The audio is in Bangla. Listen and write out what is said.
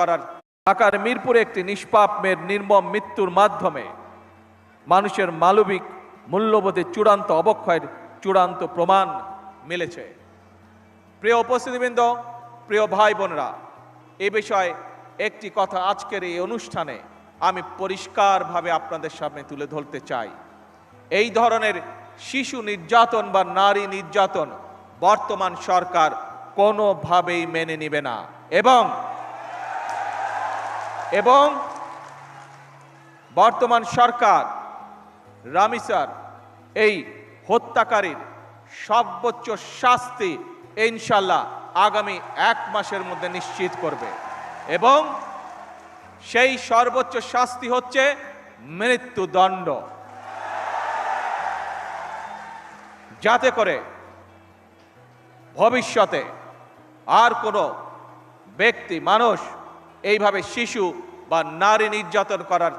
করার ঢাকার মিরপুরে একটি নিষ্পাপ মেয়ের নির্মম মৃত্যুর মাধ্যমে মানুষের মানবিক মূল্যবোধের চূড়ান্ত অবক্ষয়ের চূড়ান্ত প্রমাণ মিলেছে। প্রিয় উপস্থিতিবৃন্দ, প্রিয় ভাই বোনেরা, এ বিষয়ে একটি কথা আজকের এই অনুষ্ঠানে আমি পরিষ্কারভাবে আপনাদের সামনে তুলে ধরতে চাই। এই ধরনের শিশু নির্যাতন বা নারী নির্যাতন বর্তমান সরকার কোনোভাবেই মেনে নেবে না এবং বর্তমান সরকার রামিসার এই হত্যাকারীর সর্বোচ্চ শাস্তি ইনশাল্লাহ আগামী 1 মাসের মধ্যে নিশ্চিত করবে এবং সেই সর্বোচ্চ শাস্তি হচ্ছে মৃত্যুদণ্ড, যাতে করে ভবিষ্যতে আর কোনো ব্যক্তি মানুষ এইভাবে শিশু বা নারী নির্যাতন করার